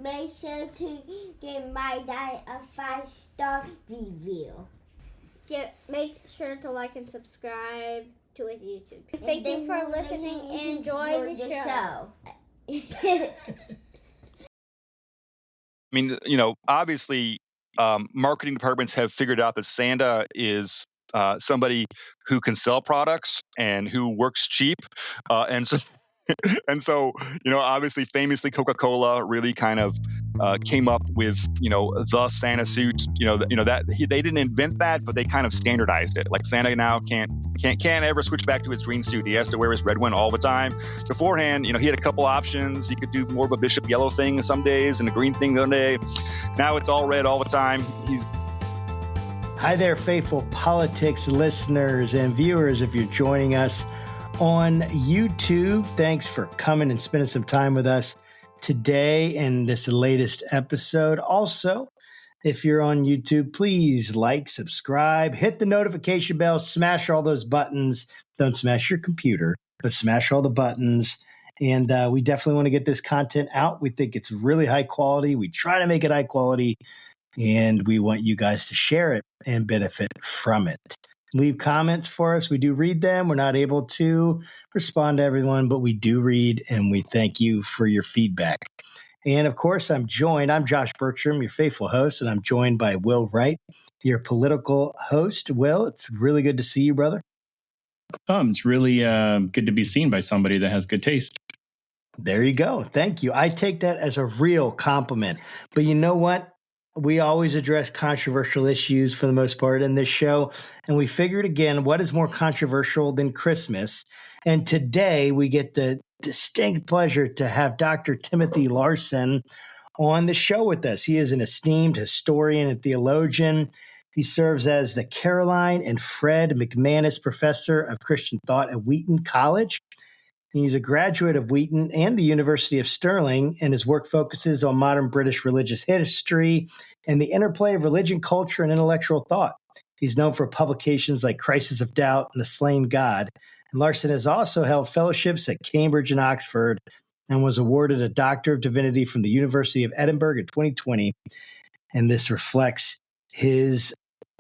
make sure to give my dad a 5-star review. Make sure to like and subscribe to his YouTube. Thank you for listening and enjoy the show. I mean, obviously, marketing departments have figured out that Santa is somebody who can sell products and who works cheap, and so. And so, obviously, famously, Coca-Cola really kind of came up with, the Santa suit. They didn't invent that, but they kind of standardized it. Like Santa now can't ever switch back to his green suit. He has to wear his red one all the time. Beforehand, he had a couple options. He could do more of a bishop yellow thing some days and a green thing one day. Now it's all red all the time. Hi there, faithful politics listeners and viewers. If you're joining us on YouTube, thanks for coming and spending some time with us today in this latest episode. Also, if you're on YouTube, please like, subscribe, hit the notification bell, smash all those buttons. Don't smash your computer, but smash all the buttons. And we definitely want to get this content out. We think it's really high quality. We try to make it high quality, and we want you guys to share it and benefit from it. Leave comments for us. We do read them. We're not able to respond to everyone, but we do read, and we thank you for your feedback. And of course, I'm Josh Burtram, your faithful host, and I'm joined by Will Wright, your political host. Will, it's really good to see you, brother. It's really good to be seen by somebody that has good taste. There you go. Thank you. I take that as a real compliment. But you know what? We always address controversial issues for the most part in this show. And we figured, again, what is more controversial than Christmas? And today we get the distinct pleasure to have Dr. Timothy Larsen on the show with us. He is an esteemed historian and theologian. He serves as the Caroline and Fred McManis Professor of Christian Thought at Wheaton College. He's a graduate of Wheaton and the University of Stirling, and his work focuses on modern British religious history and the interplay of religion, culture, and intellectual thought. He's known for publications like Crisis of Doubt and The Slain God. And Larsen has also held fellowships at Cambridge and Oxford and was awarded a Doctor of Divinity from the University of Edinburgh in 2020. And this reflects his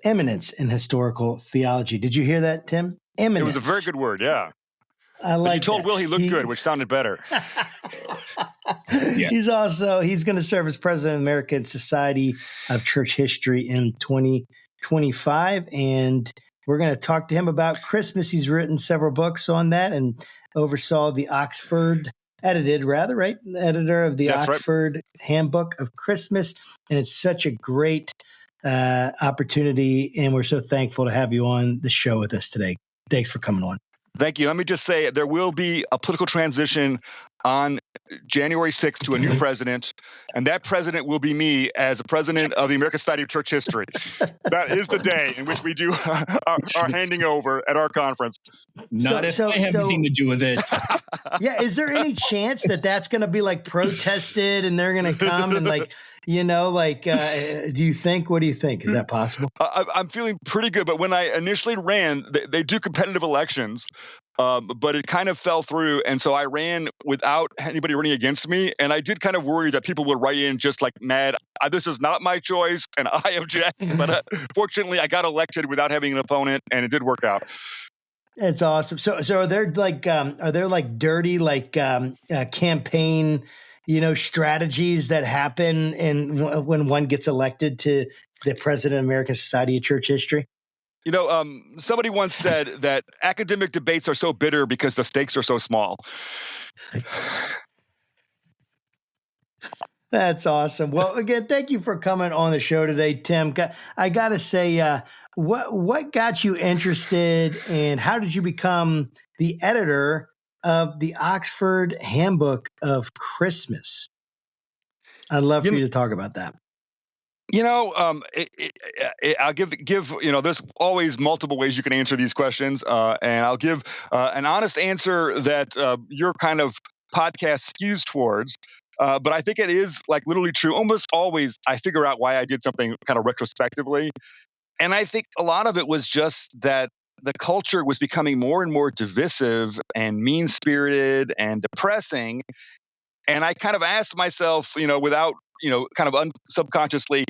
eminence in historical theology. Did you hear that, Tim? Eminence. It was a very good word, yeah. I like. But you told Will he looked good, which sounded better. Yeah. He's going to serve as president of the American Society of Church History in 2025, and we're going to talk to him about Christmas. He's written several books on that and oversaw the editor of the Oxford Handbook of Christmas, and it's such a great opportunity, and we're so thankful to have you on the show with us today. Thanks for coming on. Thank you. Let me just say there will be a political transition on January 6th to a new president, and that president will be me as a president of the American Society of Church History. That is the day in which we do our handing over at our conference. Not if I have anything to do with it. Yeah, is there any chance that that's going to be like protested and they're going to come and do you think? What do you think? Is that possible? I'm feeling pretty good, but when I initially ran, they do competitive elections. But it kind of fell through. And so I ran without anybody running against me. And I did kind of worry that people would write in just like mad. This is not my choice and I object. But fortunately, I got elected without having an opponent and it did work out. It's awesome. So are there dirty campaign, strategies that happen when one gets elected to the president of American Society of Church History? Somebody once said that academic debates are so bitter because the stakes are so small. That's awesome. Well, again, thank you for coming on the show today, Tim. I got to say, what got you interested and how did you become the editor of the Oxford Handbook of Christmas? I'd love for you to talk about that. I'll give. There's always multiple ways you can answer these questions, and I'll give an honest answer that your kind of podcast skews towards. But I think it is literally true. Almost always, I figure out why I did something kind of retrospectively, and I think a lot of it was just that the culture was becoming more and more divisive and mean-spirited and depressing. And I kind of asked myself, without kind of subconsciously,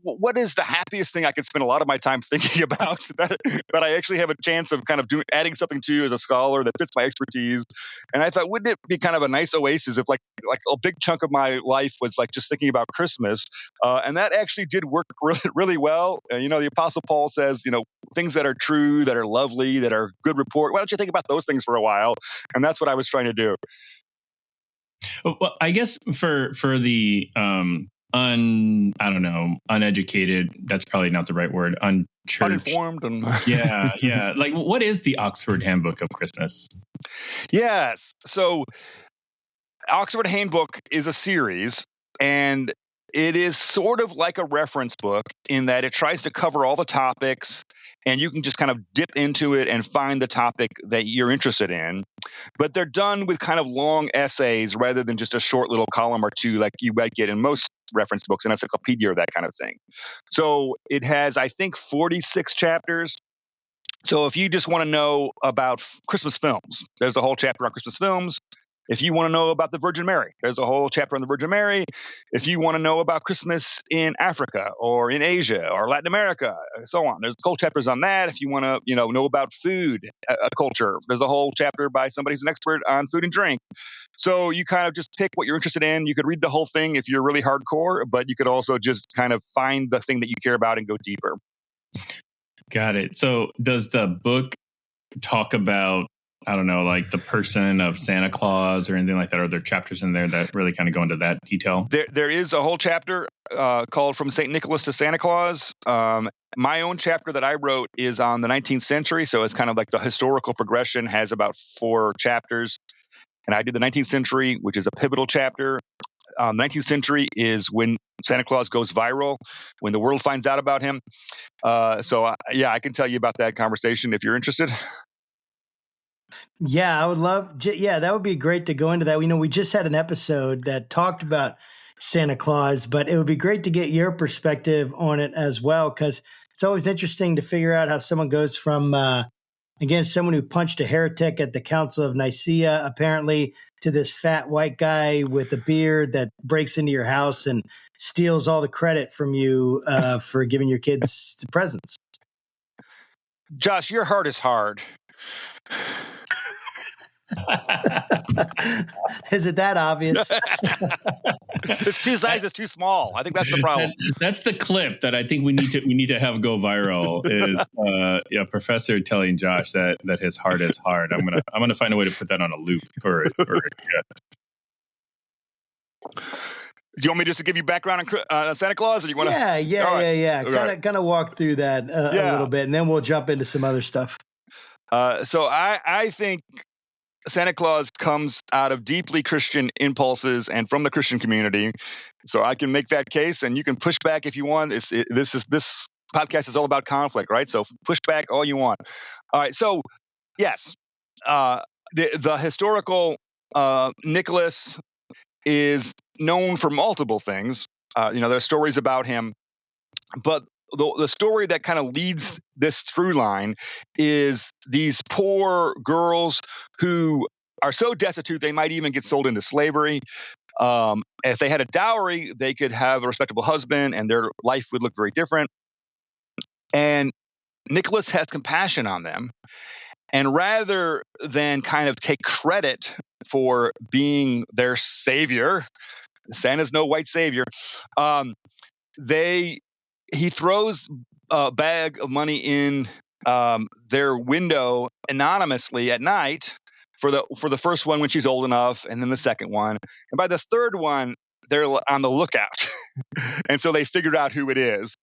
what is the happiest thing I could spend a lot of my time thinking about that I actually have a chance of kind of adding something to as a scholar that fits my expertise. And I thought, wouldn't it be kind of a nice oasis if like a big chunk of my life was like just thinking about Christmas? And that actually did work really, really well. The Apostle Paul says, things that are true, that are lovely, that are good report. Why don't you think about those things for a while? And that's what I was trying to do. Well, I guess for the uneducated, that's probably not the right word. Uninformed. Yeah. Like, what is the Oxford Handbook of Christmas? Yes. So Oxford Handbook is a series, and it is sort of like a reference book in that it tries to cover all the topics, and you can just kind of dip into it and find the topic that you're interested in. But they're done with kind of long essays rather than just a short little column or two like you might get in most reference books, an encyclopedia or that kind of thing. So it has, I think, 46 chapters. So if you just want to know about Christmas films, there's a whole chapter on Christmas films. If you want to know about the Virgin Mary, there's a whole chapter on the Virgin Mary. If you want to know about Christmas in Africa or in Asia or Latin America, so on, there's whole chapters on that. If you want to, know about food culture, there's a whole chapter by somebody who's an expert on food and drink. So you kind of just pick what you're interested in. You could read the whole thing if you're really hardcore, but you could also just kind of find the thing that you care about and go deeper. Got it. So does the book talk about, I don't know, like the person of Santa Claus or anything like that? Are there chapters in there that really kind of go into that detail? There is a whole chapter called From St. Nicholas to Santa Claus. My own chapter that I wrote is on the 19th century. So it's kind of like the historical progression has about 4 chapters. And I did the 19th century, which is a pivotal chapter. 19th century is when Santa Claus goes viral, when the world finds out about him. So I can tell you about that conversation if you're interested. Yeah, I would love. Yeah, that would be great to go into that. We just had an episode that talked about Santa Claus, but it would be great to get your perspective on it as well, because it's always interesting to figure out how someone goes from, again, someone who punched a heretic at the Council of Nicaea, apparently, to this fat white guy with a beard that breaks into your house and steals all the credit from you for giving your kids the presents. Josh, your heart is hard. Is it that obvious? It's 2 sizes, it's too small. I think that's the problem. That's the clip that I think we need to have go viral. Is a professor telling Josh that his heart is hard. I'm gonna find a way to put that on a loop for it. Do you want me just to give you background on Santa Claus, or do you want to? Yeah. Right. Kind of walk through that a little bit, and then we'll jump into some other stuff. So I think Santa Claus comes out of deeply Christian impulses and from the Christian community. So I can make that case, and you can push back if you want. This podcast is all about conflict, right? So push back all you want. All right. So yes, the historical Nicholas is known for multiple things. There's stories about him, but the story that kind of leads this through line is these poor girls who are so destitute they might even get sold into slavery. If they had a dowry, they could have a respectable husband and their life would look very different. And Nicholas has compassion on them. And rather than kind of take credit for being their savior, Santa's no white savior, he throws a bag of money in their window anonymously at night for the first one when she's old enough, and then the second one. And by the third one, they're on the lookout. And so they figured out who it is.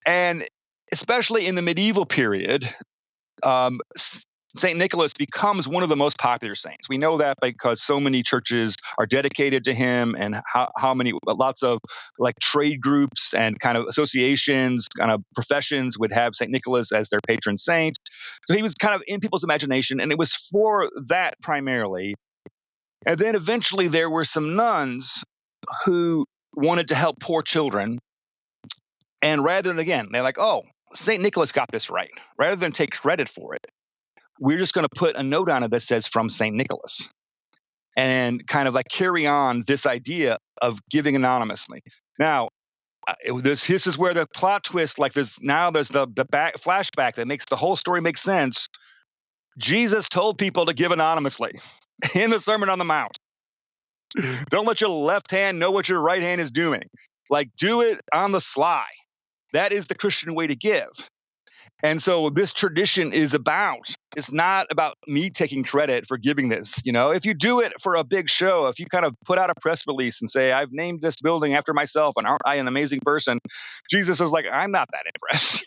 And especially in the medieval period, St. Nicholas becomes one of the most popular saints. We know that because so many churches are dedicated to him, and lots of like trade groups and kind of associations, kind of professions would have St. Nicholas as their patron saint. So he was kind of in people's imagination, and it was for that primarily. And then eventually there were some nuns who wanted to help poor children. And rather than, again, they're like, oh, St. Nicholas got this right. Rather than take credit for it, we're just going to put a note on it that says from St. Nicholas. and kind of like carry on this idea of giving anonymously. Now, this is where the plot twist, like there's the back flashback that makes the whole story make sense. Jesus told people to give anonymously in the Sermon on the Mount. Don't let your left hand know what your right hand is doing. Like, do it on the sly. That is the Christian way to give. And so this tradition it's not about me taking credit for giving this. If you do it for a big show, if you kind of put out a press release and say, I've named this building after myself and aren't I an amazing person? Jesus is like, I'm not that impressed.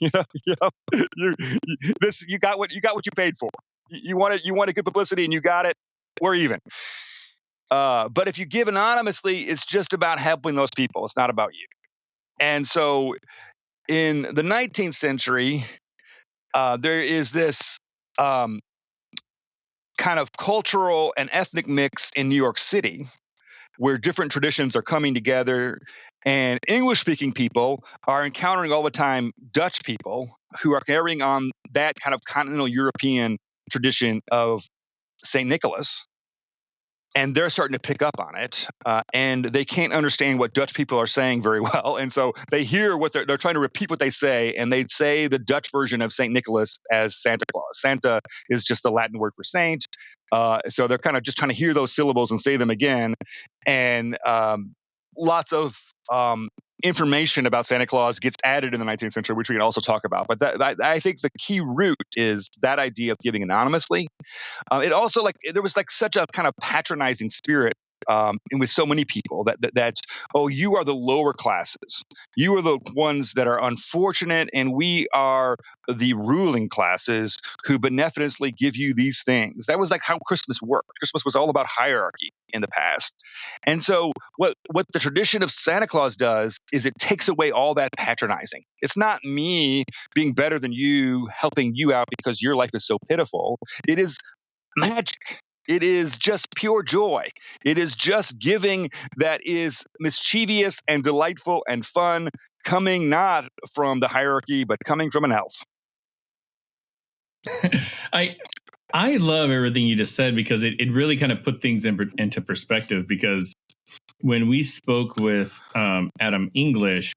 You got what you paid for. You wanted good publicity and you got it. We're even. But if you give anonymously, it's just about helping those people. It's not about you. And so in the 19th century, there is this kind of cultural and ethnic mix in New York City where different traditions are coming together, and English-speaking people are encountering all the time Dutch people who are carrying on that kind of continental European tradition of St. Nicholas. And they're starting to pick up on it, and they can't understand what Dutch people are saying very well. And so they hear what they're trying to repeat what they say, and they say the Dutch version of St. Nicholas as Santa Claus. Santa is just the Latin word for saint. So they're kind of just trying to hear those syllables and say them again. And lots of information about Santa Claus gets added in the 19th century, which we can also talk about. But I think the key root is that idea of giving anonymously. It also there was such a kind of patronizing spirit and with so many people that you are the lower classes. You are the ones that are unfortunate, and we are the ruling classes who benevolently give you these things. That was how Christmas worked. Christmas was all about hierarchy in the past. And so what the tradition of Santa Claus does is it takes away all that patronizing. It's not me being better than you, helping you out because your life is so pitiful. It is magic. It is just pure joy. It is just giving that is mischievous and delightful and fun, coming not from the hierarchy, but coming from an elf. I love everything you just said, because it really kind of put things into perspective. Because when we spoke with Adam English,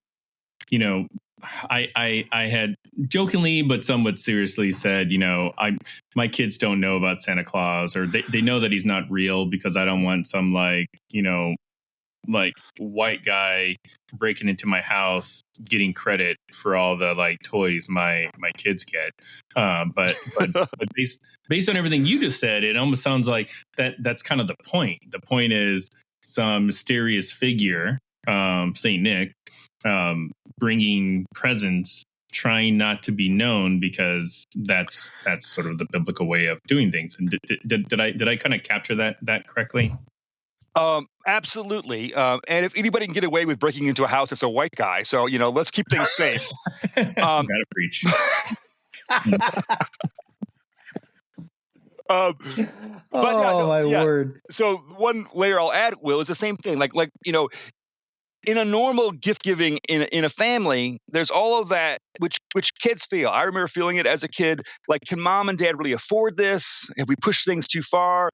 I had jokingly but somewhat seriously said, my kids don't know about Santa Claus, or they know that he's not real, because I don't want some white guy breaking into my house getting credit for all the toys my kids get. But based on everything you just said, it almost sounds like that's kind of the point. The point is some mysterious figure, Saint Nick, bringing presents, trying not to be known, because that's sort of the biblical way of doing things. And did I kind of capture that correctly? Absolutely. And if anybody can get away with breaking into a house, it's a white guy. So, let's keep things safe. Gotta preach. My word. So one layer I'll add, Will, is the same thing. In a normal gift giving in a family, there's all of that which kids feel. I remember feeling it as a kid. Can mom and dad really afford this? Have we pushed things too far?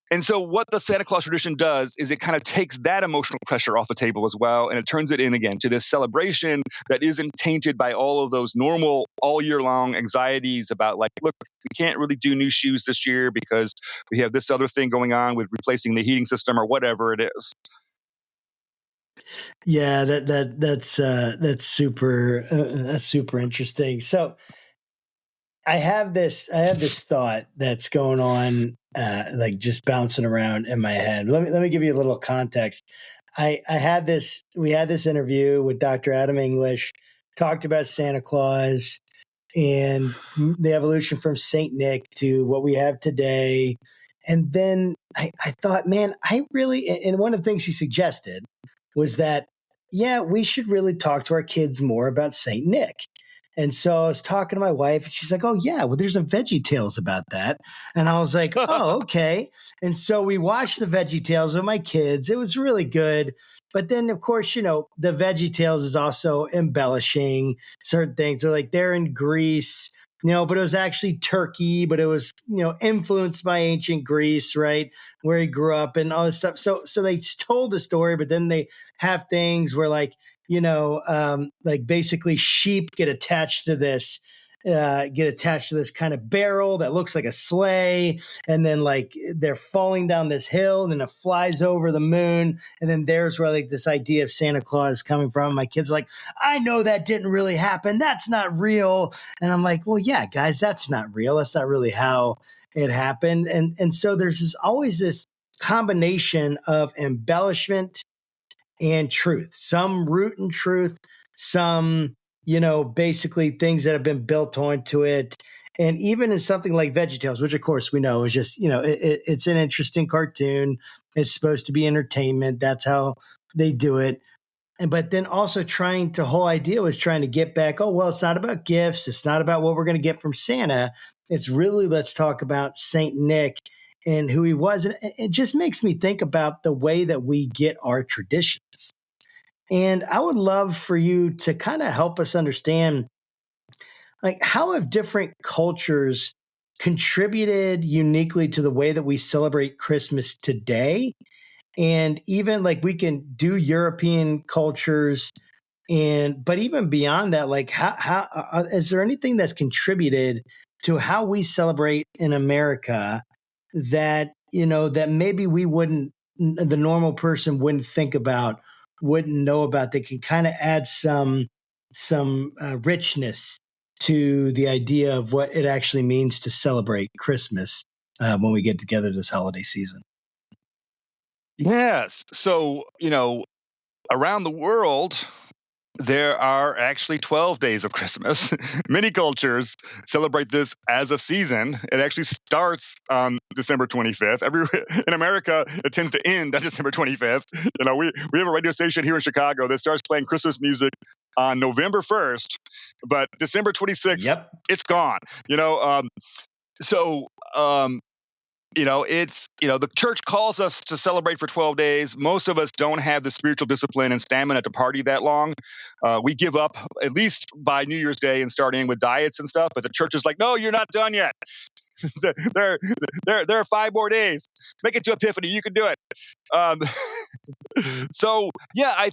And so what the Santa Claus tradition does is it kind of takes that emotional pressure off the table as well, and it turns it in again to this celebration that isn't tainted by all of those normal all year long anxieties about look, we can't really do new shoes this year because we have this other thing going on with replacing the heating system or whatever it is. Yeah, that's super interesting. So I have this thought that's going on, just bouncing around in my head. Let me give you a little context. We had this interview with Dr. Adam English, talked about Santa Claus and the evolution from Saint Nick to what we have today. And then I thought, man, and one of the things he suggested was that, we should really talk to our kids more about Saint Nick. And so I was talking to my wife, and she's like, oh, yeah, well, there's some Veggie Tales about that. And I was like, oh, okay. And so we watched the Veggie Tales with my kids. It was really good. But then, of course, the Veggie Tales is also embellishing certain things. So they're in Greece, but it was actually Turkey, but it was, influenced by ancient Greece, right? Where he grew up and all this stuff. So they told the story, but then they have things where like basically sheep get attached to this kind of barrel that looks like a sleigh. And then like they're falling down this hill and then it flies over the moon. And then there's where like this idea of Santa Claus is coming from. My kids are like, I know that didn't really happen. That's not real. And I'm like, well, yeah, guys, that's not real. That's not really how it happened. And so there's always this combination of embellishment and truth, some root in truth, some basically things that have been built onto it. And even in something like VeggieTales, which of course we know is just, it's an interesting cartoon. It's supposed to be entertainment. That's how they do it. But then also the whole idea was trying to get back, oh, well, it's not about gifts. It's not about what we're going to get from Santa. It's really, let's talk about Saint Nick and who he was. And it just makes me think about the way that we get our traditions. And I would love for you to kind of help us understand, like, how have different cultures contributed uniquely to the way that we celebrate Christmas today? And even like we can do European cultures, but even beyond that, like how is there anything that's contributed to how we celebrate in America that that maybe the normal person wouldn't think about, wouldn't know about, that can kind of add some richness to the idea of what it actually means to celebrate Christmas when we get together this holiday season? Yes. So, around the world, there are actually 12 days of Christmas. Many cultures celebrate this as a season. It actually starts on December 25th. In America, it tends to end on December 25th. We have a radio station here in Chicago that starts playing Christmas music on November 1st, but December 26th, It's gone. The church calls us to celebrate for 12 days. Most of us don't have the spiritual discipline and stamina to party that long. We give up at least by New Year's Day and starting with diets and stuff. But the church is like, no, you're not done yet. there are 5 more days. Make it to Epiphany. You can do it. I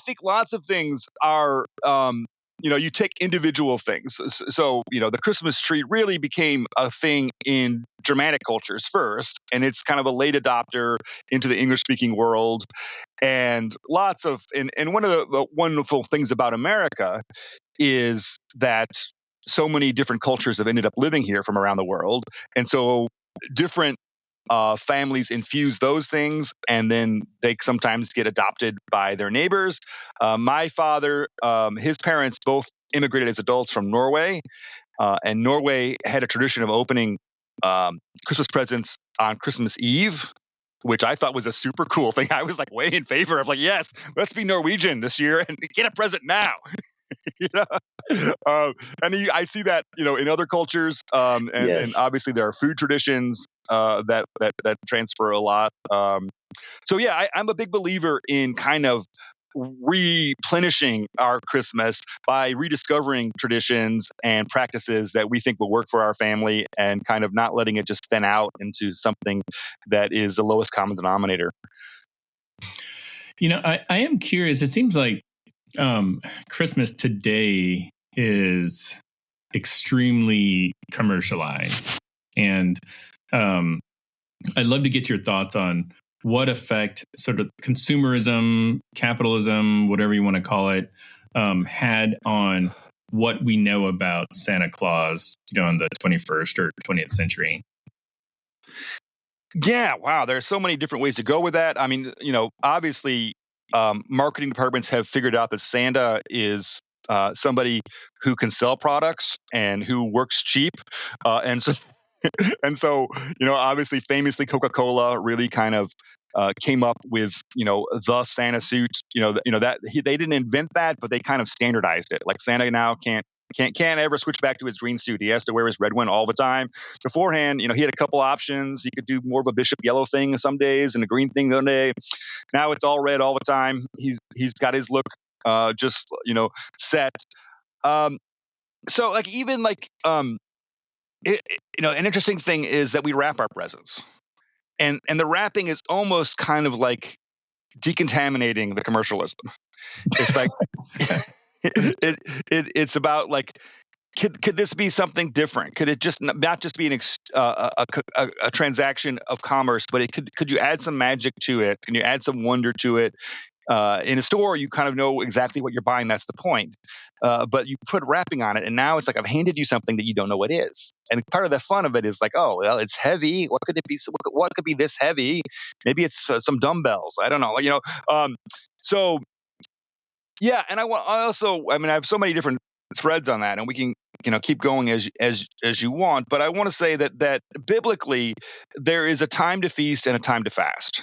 think lots of things are, you take individual things. So, the Christmas tree really became a thing in Germanic cultures first, and it's kind of a late adopter into the English-speaking world. And one of the wonderful things about America is that so many different cultures have ended up living here from around the world. And so different families infuse those things, and then they sometimes get adopted by their neighbors. My father, his parents both immigrated as adults from Norway, and Norway had a tradition of opening Christmas presents on Christmas Eve, which I thought was a super cool thing. I was like way in favor of, like, yes, let's be Norwegian this year and get a present now. I see that in other cultures, and obviously there are food traditions that transfer a lot. I'm a big believer in kind of replenishing our Christmas by rediscovering traditions and practices that we think will work for our family, and kind of not letting it just thin out into something that is the lowest common denominator. I am curious. It seems like Christmas today is extremely commercialized, and I'd love to get your thoughts on what effect sort of consumerism, capitalism, whatever you want to call it, had on what we know about Santa Claus, in the 21st or 20th century. Yeah, wow. There are so many different ways to go with that. I mean, obviously, marketing departments have figured out that Santa is somebody who can sell products and who works cheap, and so obviously, famously, Coca-Cola really kind of came up with the Santa suit. That they didn't invent that, but they kind of standardized it. Like, Santa now can't ever switch back to his green suit. He has to wear his red one all the time. Beforehand, he had a couple options. He could do more of a bishop yellow thing some days and a green thing one day. Now it's all red all the time. He's got his look just set. an interesting thing is that we wrap our presents, and the wrapping is almost kind of like decontaminating the commercialism. It's like it's about like, could this be something different? Could it just not just be a transaction of commerce, but could you add some magic to it? Can you add some wonder to it? In a store, you kind of know exactly what you're buying. That's the point. But you put wrapping on it, and now it's like I've handed you something that you don't know what is. And part of the fun of it is like, oh, well, it's heavy. What could it be? What could be this heavy? Maybe it's some dumbbells. I don't know. So yeah. And I have so many different threads on that, and we can keep going as you want. But I want to say that biblically there is a time to feast and a time to fast.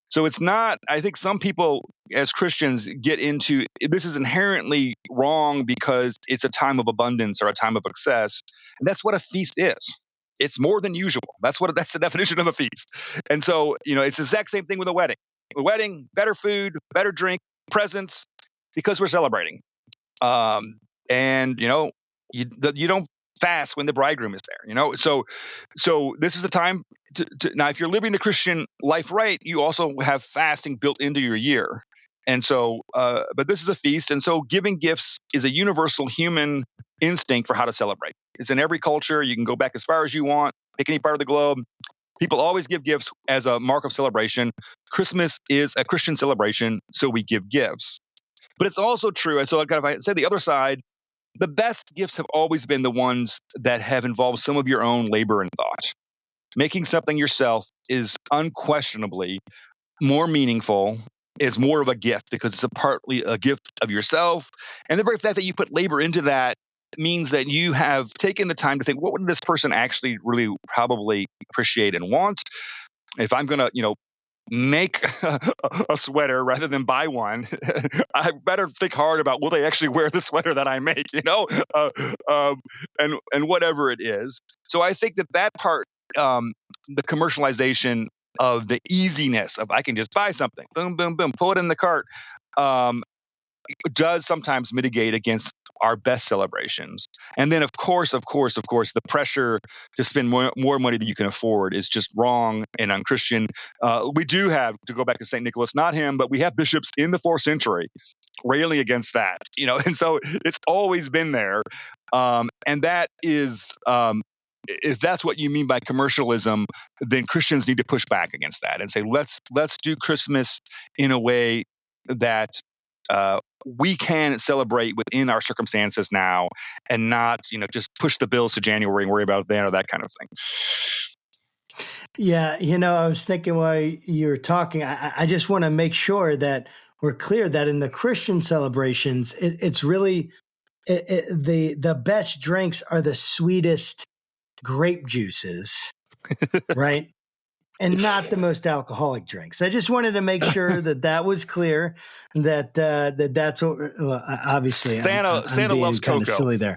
So it's not, I think some people as Christians get into this is inherently wrong because it's a time of abundance or a time of excess. And that's what a feast is. It's more than usual. That's the definition of a feast. And so, it's the exact same thing with a wedding. A wedding, better food, better drink, presents, because we're celebrating. And you don't fast when the bridegroom is there, so this is the time to now, if you're living the Christian life right, you also have fasting built into your year. And so but this is a feast, and so giving gifts is a universal human instinct for how to celebrate. It's in every culture. You can go back as far as you want, pick any part of the globe. People always give gifts as a mark of celebration. Christmas is a Christian celebration, so we give gifts. But it's also true, and so if I say the other side, the best gifts have always been the ones that have involved some of your own labor and thought. Making something yourself is unquestionably more meaningful. It's more of a gift because it's partly a gift of yourself. And the very fact that you put labor into that means that you have taken the time to think, what would this person actually really probably appreciate and want? If I'm going to, make a sweater rather than buy one, I better think hard about, will they actually wear the sweater that I make, and whatever it is. So I think that part, the commercialization of the easiness of I can just buy something, boom, boom, boom, pull it in the cart, does sometimes mitigate against our best celebrations. And then, of course, the pressure to spend more money than you can afford is just wrong and unchristian. We do have, to go back to St. Nicholas, not him, but we have bishops in the 4th century railing against that, and so it's always been there. And that is, if that's what you mean by commercialism, then Christians need to push back against that and say, let's do Christmas in a way that we can celebrate within our circumstances now, and not, just push the bills to January and worry about then or that kind of thing. Yeah, I was thinking while you were talking, I just want to make sure that we're clear that in the Christian celebrations, it's really the best drinks are the sweetest grape juices, right? And not the most alcoholic drinks. I just wanted to make sure that was clear. That's what. Well, obviously, Santa being loves kind cocoa. of silly there.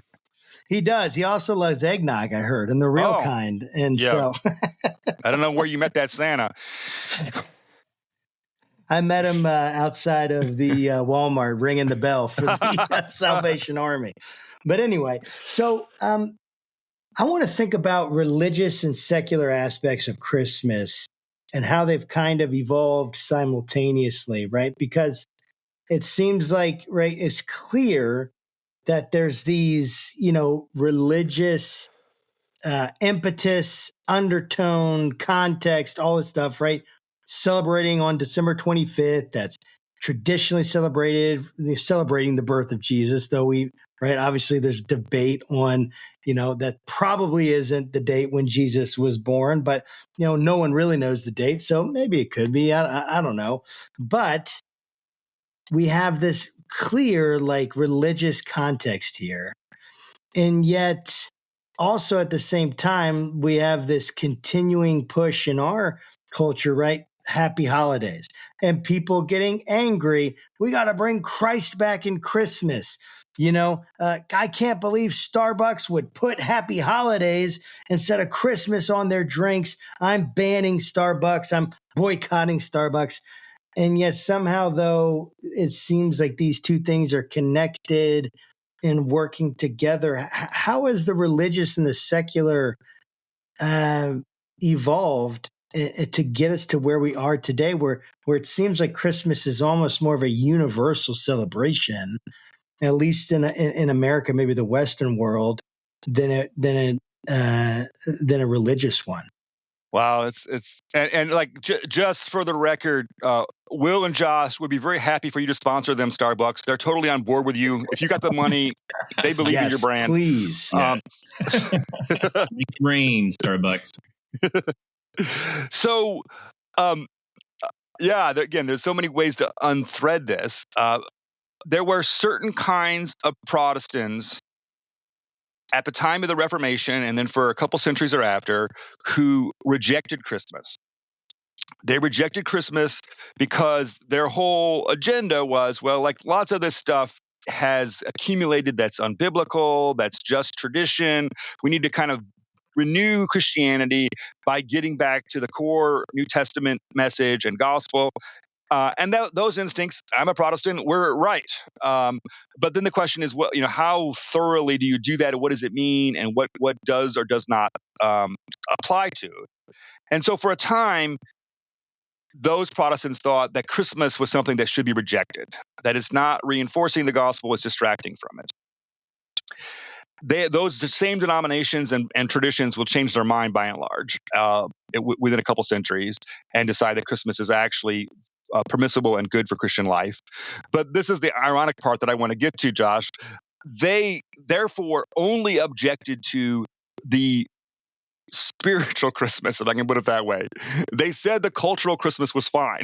He does. He also loves eggnog, I heard, and the real kind. And so, I don't know where you met that Santa. I met him outside of the Walmart, ringing the bell for the Salvation Army. But anyway, so I want to think about religious and secular aspects of Christmas and how they've kind of evolved simultaneously, right? Because it seems like, right, it's clear that there's these, religious impetus, undertone, context, all this stuff, right? Celebrating on December 25th, that's traditionally celebrating the birth of Jesus, though right, obviously there's debate on, that probably isn't the date when Jesus was born, but, no one really knows the date. So maybe it could be, I don't know. But we have this clear, religious context here. And yet also at the same time, we have this continuing push in our culture, right? Happy holidays, and people getting angry. We got to bring Christ back in Christmas. I can't believe Starbucks would put happy holidays instead of Christmas on their drinks. I'm banning Starbucks. I'm boycotting Starbucks. And yet somehow, though, it seems like these two things are connected. in working together. How has the religious and the secular evolved to get us to where we are today, where it seems like Christmas is almost more of a universal celebration, at least in America, maybe the Western world, than a religious one? Wow, it's like just for the record, Will and Josh would be very happy for you to sponsor them, Starbucks. They're totally on board with you. If you got the money, they believe in your brand. Please. Yes. Rain, Starbucks. So, again, there's so many ways to unthread this. There were certain kinds of Protestants at the time of the Reformation, and then for a couple centuries thereafter, who rejected Christmas. They rejected Christmas because their whole agenda was, well, like lots of this stuff has accumulated that's unbiblical, that's just tradition. We need to kind of renew Christianity by getting back to the core New Testament message and gospel. And those instincts, I'm a Protestant, were right. But then the question is, how thoroughly do you do that? And what does it mean? And what does or does not apply to? And so for a time, those Protestants thought that Christmas was something that should be rejected, that it's not reinforcing the gospel, it's distracting from it. Those same denominations and traditions will change their mind by and large within a couple centuries and decide that Christmas is actually permissible and good for Christian life. But this is the ironic part that I want to get to, Josh. They therefore only objected to the spiritual Christmas, if I can put it that way. They said the cultural Christmas was fine.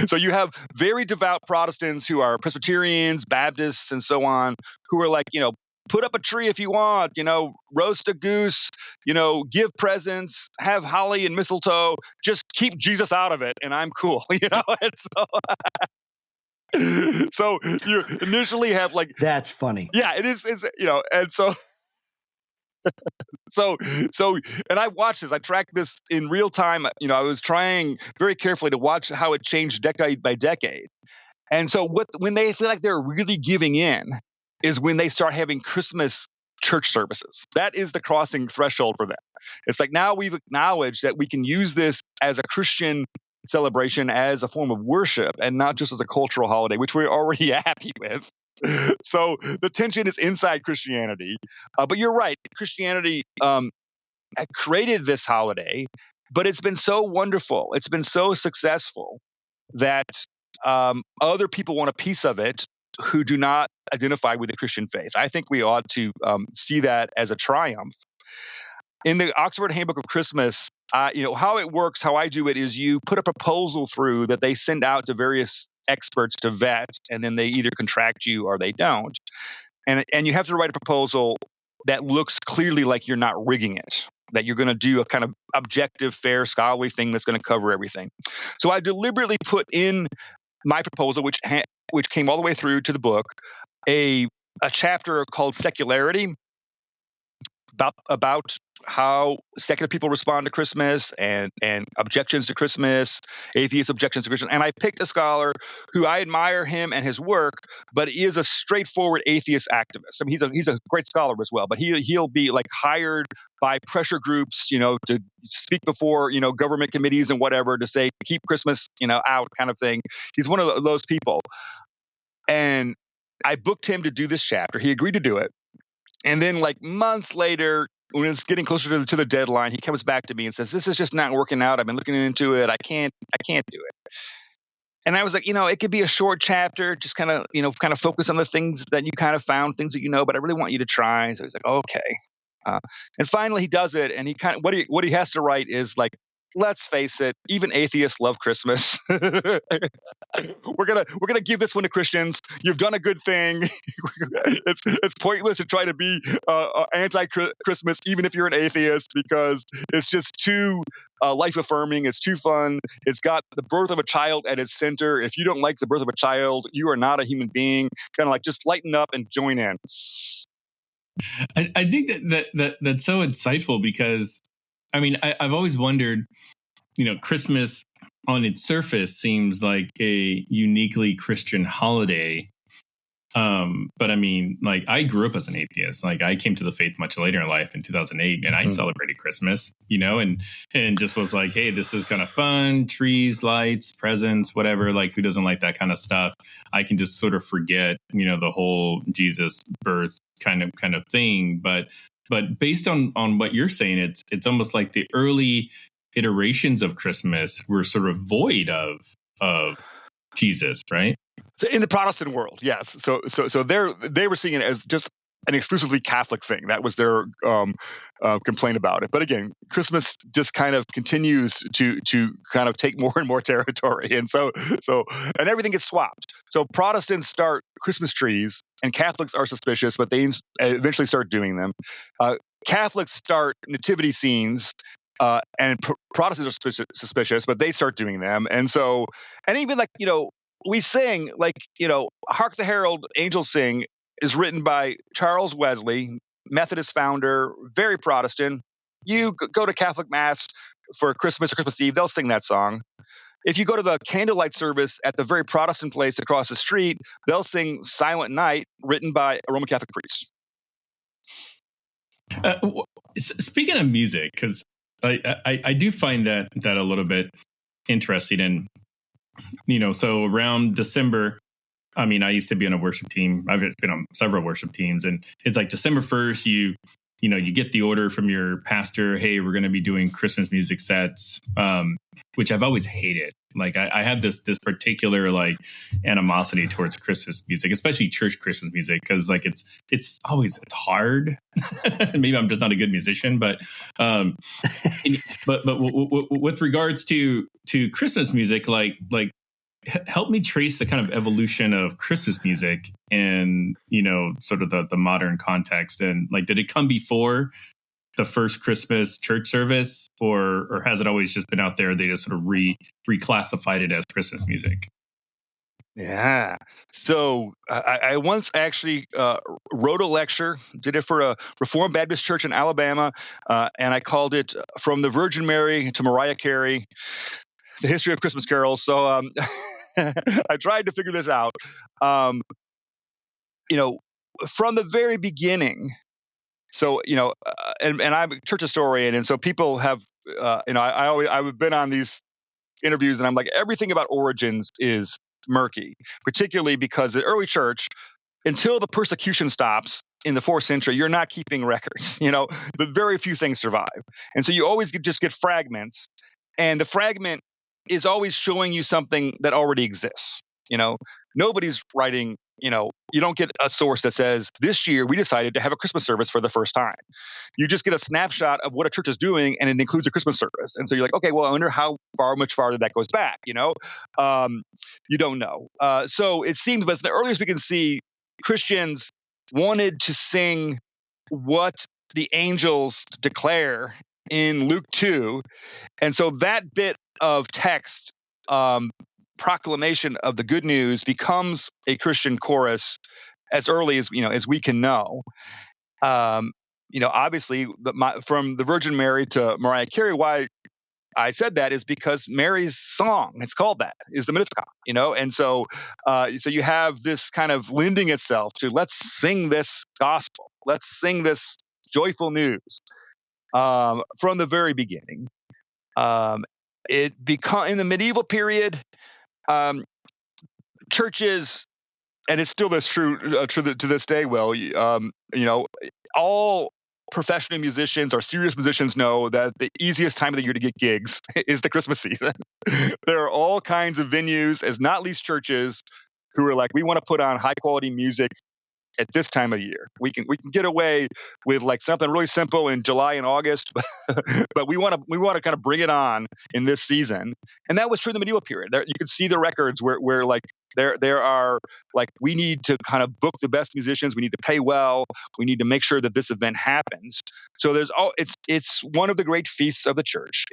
So you have very devout Protestants who are Presbyterians, Baptists, and so on, who are like, put up a tree if you want, roast a goose, give presents, have holly and mistletoe, just keep Jesus out of it, and I'm cool, And so you initially have like that's funny. Yeah, it is. And so. So, and I watched this. I tracked this in real time. I was trying very carefully to watch how it changed decade by decade. And so, when they feel like they're really giving in, is when they start having Christmas church services. That is the crossing threshold for them. It's like now we've acknowledged that we can use this as a Christian celebration, as a form of worship, and not just as a cultural holiday, which we're already happy with. So the tension is inside Christianity. But you're right. Christianity created this holiday, but it's been so wonderful. It's been so successful that other people want a piece of it who do not identify with the Christian faith. I think we ought to see that as a triumph. In the Oxford Handbook of Christmas, how it works, how I do it is you put a proposal through that they send out to various experts to vet, and then they either contract you or they don't. And you have to write a proposal that looks clearly like you're not rigging it, that you're going to do a kind of objective, fair, scholarly thing that's going to cover everything. So I deliberately put in my proposal, which came all the way through to the book, a chapter called Secularity, about how secular people respond to Christmas and objections to Christmas, atheist objections to Christmas. And I picked a scholar who I admire him and his work, but he is a straightforward atheist activist. I mean, he's a great scholar as well, but he'll be like hired by pressure groups, to speak before, government committees and whatever to say, keep Christmas, out kind of thing. He's one of those people. And I booked him to do this chapter. He agreed to do it. And then like months later, when it's getting closer to the deadline, he comes back to me and says, this is just not working out. I've been looking into it. I can't do it. And I was like, it could be a short chapter, just kind of focus on the things that you kind of found, things that but I really want you to try. So he's like, okay. And finally he does it. And he kind of, what he has to write is like, let's face it, even atheists love Christmas. We're gonna give this one to Christians. You've done a good thing. It's pointless to try to be anti-Christmas, even if you're an atheist, because it's just too life-affirming. It's too fun. It's got the birth of a child at its center. If you don't like the birth of a child, you are not a human being. Kind of like just lighten up and join in. I think that's so insightful because, I mean, I've always wondered, Christmas on its surface seems like a uniquely Christian holiday. But I mean, like, I grew up as an atheist. Like, I came to the faith much later in life in 2008, and I celebrated Christmas, and just was like, hey, this is kind of fun, trees, lights, presents, whatever. Like, who doesn't like that kind of stuff? I can just sort of forget, the whole Jesus birth kind of thing. But based on what you're saying, it's almost like the early iterations of Christmas were sort of void of Jesus, right? So in the Protestant world, yes. So they were seeing it as just an exclusively Catholic thing. That was their complaint about it. But again, Christmas just kind of continues to kind of take more and more territory, and so everything gets swapped. So Protestants start Christmas trees, and Catholics are suspicious, but they eventually start doing them. Catholics start nativity scenes. And Protestants are suspicious, but they start doing them. And even like, we sing like, Hark the Herald, Angels Sing is written by Charles Wesley, Methodist founder, very Protestant. You go to Catholic Mass for Christmas or Christmas Eve, they'll sing that song. If you go to the candlelight service at the very Protestant place across the street, they'll sing Silent Night, written by a Roman Catholic priest. Speaking of music, because I do find that a little bit interesting. And, so around December, I mean, I used to be on a worship team. I've been on several worship teams, and it's like December 1st, you get the order from your pastor, hey, we're going to be doing Christmas music sets, which I've always hated. Like I have this particular like animosity towards Christmas music, especially church Christmas music, because like it's hard. Maybe I'm just not a good musician, but with regards to Christmas music, like help me trace the kind of evolution of Christmas music in sort of the modern context, and like, did it come before the first Christmas church service, or has it always just been out there? They just sort of reclassified it as Christmas music. Yeah. So I once actually wrote a lecture, did it for a Reformed Baptist church in Alabama, and I called it From the Virgin Mary to Mariah Carey, the history of Christmas carols. So I tried to figure this out. From the very beginning. So, and I'm a church historian. And so people have, I've been on these interviews, and I'm like, everything about origins is murky, particularly because the early church, until the persecution stops in the 4th century, you're not keeping records, but very few things survive. And so you always just get fragments, and the fragment is always showing you something that already exists. Nobody's writing, you don't get a source that says, this year we decided to have a Christmas service for the first time. You just get a snapshot of what a church is doing, and it includes a Christmas service. And so you're like, okay, well, I wonder much farther that goes back, you don't know. So it seems, but the earliest we can see, Christians wanted to sing what the angels declare in Luke 2. And so that bit of text, proclamation of the good news, becomes a Christian chorus as early as as we can know. Obviously, from the Virgin Mary to Mariah Carey. Why I said that is because Mary's song, it's called that, is the Magnificat. And so you have this kind of lending itself to, let's sing this gospel, let's sing this joyful news from the very beginning. In the medieval period. Churches, and it's still true to this day, Will, all professional musicians or serious musicians know that the easiest time of the year to get gigs is the Christmas season. There are all kinds of venues, as not least churches, who are like, we want to put on high quality music at this time of year. We can get away with like something really simple in July and August, but we want to kind of bring it on in this season. And that was true in the medieval period. You could see the records where like there are like, we need to kind of book the best musicians. We need to pay well. We need to make sure that this event happens. So it's one of the great feasts of the church.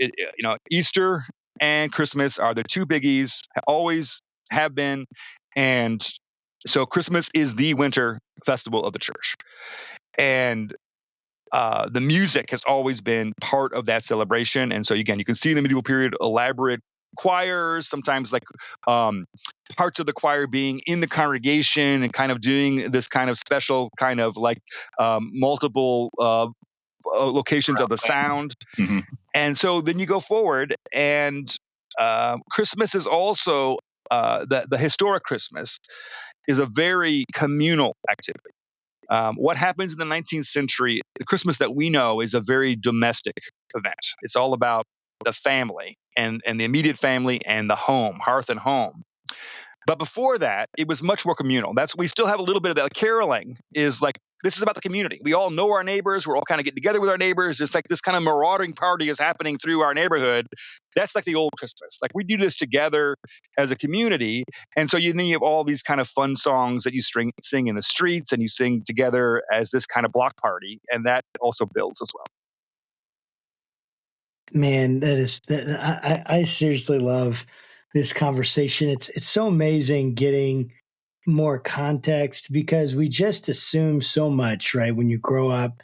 Easter and Christmas are the two biggies, always have been, and so Christmas is the winter festival of the church. And the music has always been part of that celebration. And so again, you can see in the medieval period elaborate choirs, sometimes like parts of the choir being in the congregation and kind of doing this kind of special kind of like multiple locations of the sound. Mhm. And so then you go forward, and Christmas is also the historic Christmas is a very communal activity. What happens in the 19th century, the Christmas that we know is a very domestic event. It's all about the family and the immediate family and the home, hearth and home. But before that, it was much more communal. We still have a little bit of that. Caroling is like, this is about the community. We all know our neighbors. We're all kind of getting together with our neighbors. It's like this kind of marauding party is happening through our neighborhood. That's like the old Christmas. Like we do this together as a community. And so then you have all these kind of fun songs that you sing in the streets, and you sing together as this kind of block party. And that also builds as well. Man, I seriously love this conversation. It's so amazing getting more context, because we just assume so much, right? When you grow up,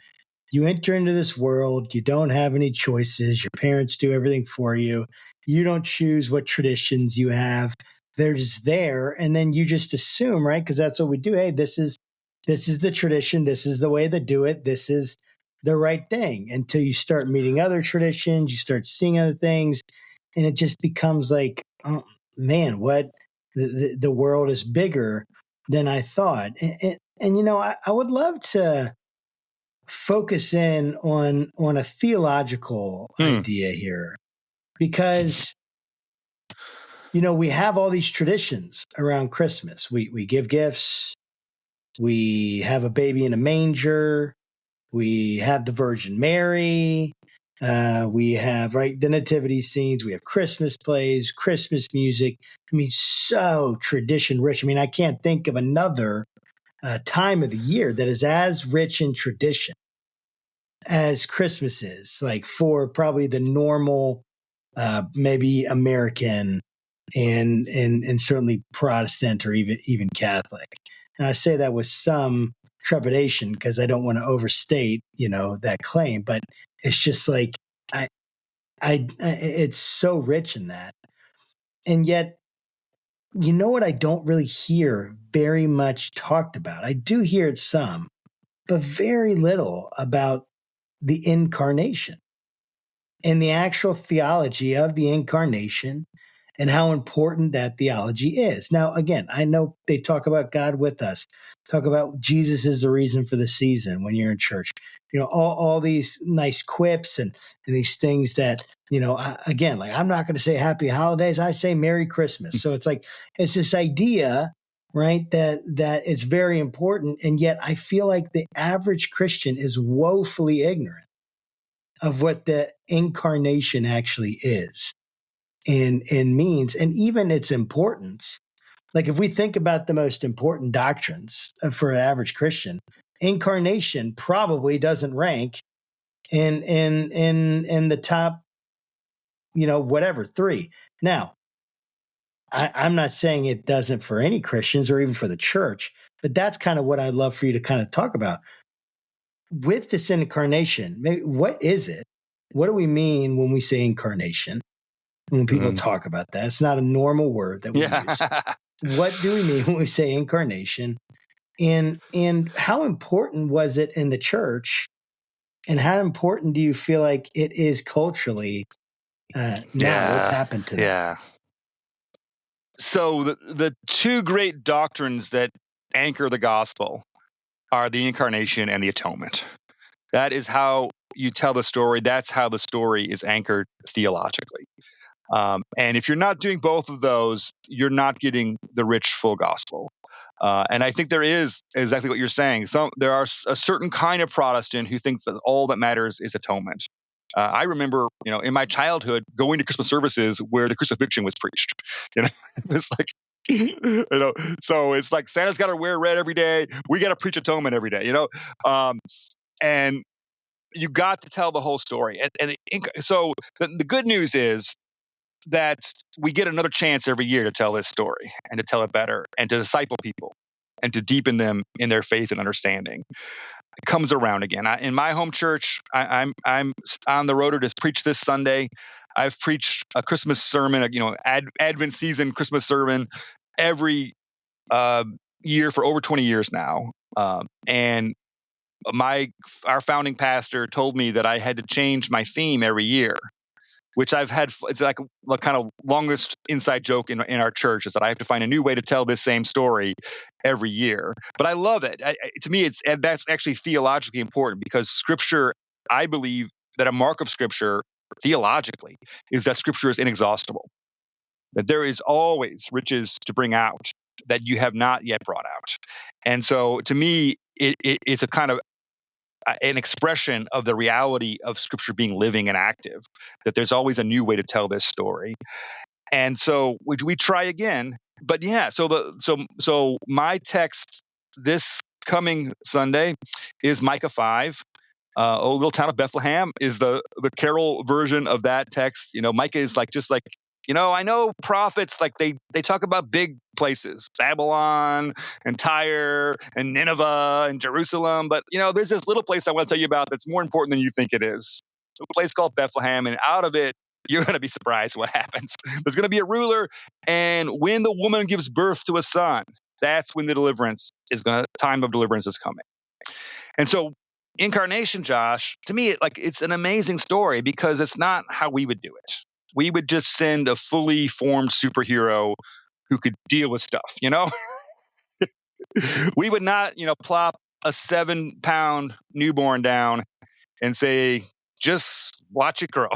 you enter into this world, you don't have any choices. Your parents do everything for you. You don't choose what traditions you have. They're just there. And then you just assume, right? Because that's what we do. Hey, this is the tradition. This is the way they do it. This is the right thing, until you start meeting other traditions, you start seeing other things, and it just becomes like, oh man, what the world is bigger than I thought. And you know, I would love to focus in on a theological idea here, because you know, we have all these traditions around Christmas. We give gifts, we have a baby in a manger, we have the Virgin Mary. We have, right, the nativity scenes. We have Christmas plays, Christmas music. I mean, so tradition rich. I mean, I can't think of another time of the year that is as rich in tradition as Christmas is. Like for probably the normal, maybe American, and certainly Protestant, or even Catholic. And I say that with some trepidation, because I don't want to overstate, you know, that claim, but it's just like, it's so rich in that. And yet, you know what I don't really hear very much talked about? I do hear it some, but very little about the incarnation and the actual theology of the incarnation, and how important that theology is. Now, again, I know they talk about God with us, talk about Jesus is the reason for the season when you're in church. You know, all these nice quips and these things that, you know, again, like I'm not going to say happy holidays, I say Merry Christmas. So it's like, it's this idea, right, that it's very important. And yet I feel like the average Christian is woefully ignorant of what the incarnation actually is and means, and even its importance. Like if we think about the most important doctrines for an average Christian, incarnation probably doesn't rank in the top, you know, whatever, 3. Now, I'm not saying it doesn't for any Christians or even for the church, but that's kind of what I'd love for you to kind of talk about. With this incarnation, maybe, what is it? What do we mean when we say incarnation? When people talk about that, it's not a normal word that we use. What do we mean when we say incarnation? And how important was it in the church? And how important do you feel like it is culturally now? What's happened to that? Yeah. So the 2 great doctrines that anchor the gospel are the incarnation and the atonement. That is how you tell the story. That's how the story is anchored theologically. And if you're not doing both of those, you're not getting the rich, full gospel. And I think there is exactly what you're saying. There are a certain kind of Protestant who thinks that all that matters is atonement. I remember, you know, in my childhood, going to Christmas services where the crucifixion was preached. You know, it's like, you know, so it's like Santa's got to wear red every day. We got to preach atonement every day. You know, and you got to tell the whole story. So the good news is that we get another chance every year to tell this story and to tell it better and to disciple people and to deepen them in their faith and understanding. It comes around again. In my home church, I'm on the road to preach this Sunday. I've preached a Christmas sermon, Advent season Christmas sermon every year for over 20 years now. And our founding pastor told me that I had to change my theme every year, which I've had. It's like the kind of longest inside joke in our church, is that I have to find a new way to tell this same story every year. But I love it. To me, that's actually theologically important, because Scripture, I believe that a mark of Scripture theologically is that Scripture is inexhaustible, that there is always riches to bring out that you have not yet brought out. And so to me, it's a kind of an expression of the reality of Scripture being living and active, that there's always a new way to tell this story. And so we try again. But yeah, so my text this coming Sunday is Micah 5. Oh, little town of Bethlehem is the carol version of that text. Micah is just like, I know prophets, like they talk about big places, Babylon and Tyre and Nineveh and Jerusalem. But, there's this little place I want to tell you about that's more important than you think it is. It's a place called Bethlehem. And out of it, you're going to be surprised what happens. There's going to be a ruler. And when the woman gives birth to a son, that's when the time of deliverance is coming. And so Incarnation, Josh, to me, it's an amazing story, because it's not how we would do it. We would just send a fully formed superhero who could deal with stuff, We would not, plop a 7-pound newborn down and say, just watch it grow.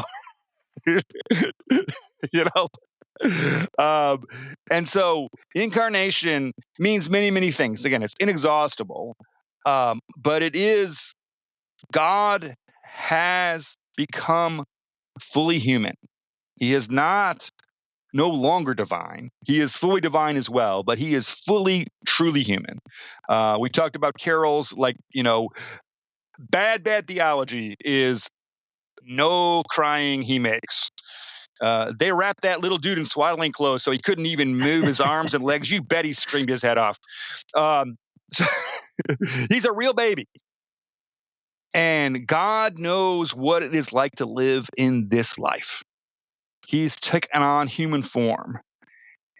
And so Incarnation means many, many things. Again, it's inexhaustible, but it is God has become fully human. He is no longer divine. He is fully divine as well, but he is fully, truly human. We talked about carols like, bad theology is no crying he makes. They wrapped that little dude in swaddling clothes so he couldn't even move his arms and legs. You bet he screamed his head off. So he's a real baby. And God knows what it is like to live in this life. He's taken on human form,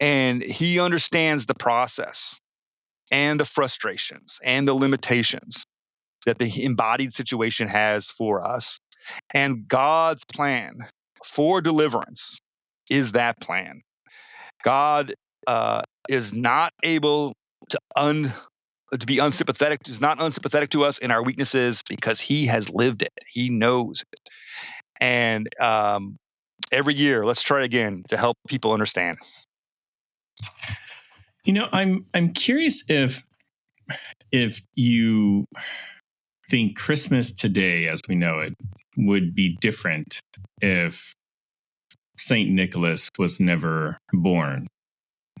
and he understands the process and the frustrations and the limitations that the embodied situation has for us. And God's plan for deliverance is that plan. God is not able to be unsympathetic, is not unsympathetic to us in our weaknesses, because he has lived it. He knows it. And every year, let's try again to help people understand. I'm curious if you think Christmas today, as we know it, would be different if Saint Nicholas was never born.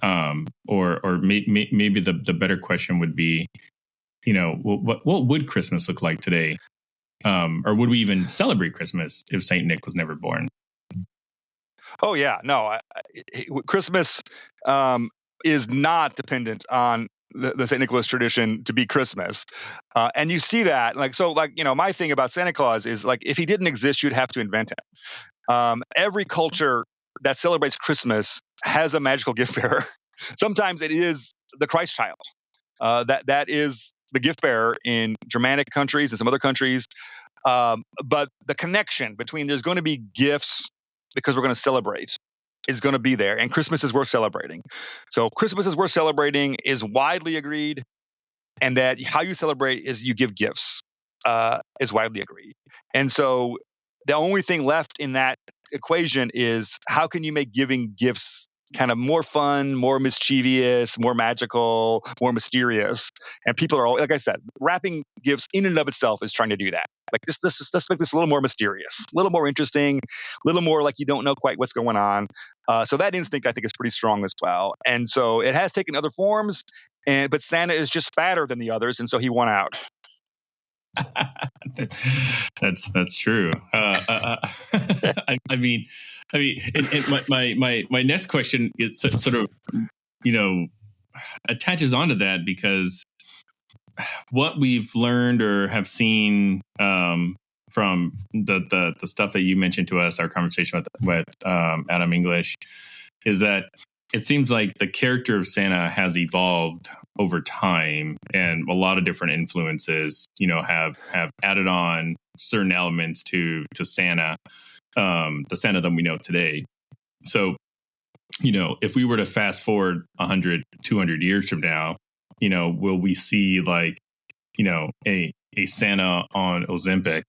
Or maybe the better question would be, what would Christmas look like today? Or would we even celebrate Christmas if Saint Nick was never born? Oh yeah, no. Christmas is not dependent on the St. Nicholas tradition to be Christmas, and you see that. My thing about Santa Claus is, if he didn't exist, you'd have to invent him. Every culture that celebrates Christmas has a magical gift bearer. Sometimes it is the Christ child. That is the gift bearer in Germanic countries and some other countries. But the connection between there's going to be gifts because we're going to celebrate is going to be there. And Christmas is worth celebrating. So Christmas is worth celebrating is widely agreed. And that how you celebrate is you give gifts is widely agreed. And so the only thing left in that equation is how can you make giving gifts kind of more fun, more mischievous, more magical, more mysterious. And people are, like I said, wrapping gifts in and of itself is trying to do that. Let's make this a little more mysterious, a little more interesting, a little more like you don't know quite what's going on. So that instinct, I think, is pretty strong as well. And so it has taken other forms, but Santa is just fatter than the others, and so he won out. That's true. I mean, my next question is sort of, attaches onto that, because what we've learned or have seen from the stuff that you mentioned to us, our conversation with Adam English, is that it seems like the character of Santa has evolved over time, and a lot of different influences, have added on certain elements to Santa, the Santa that we know today. So, if we were to fast forward 100, 200 years from now, will we see like, a Santa on Ozempic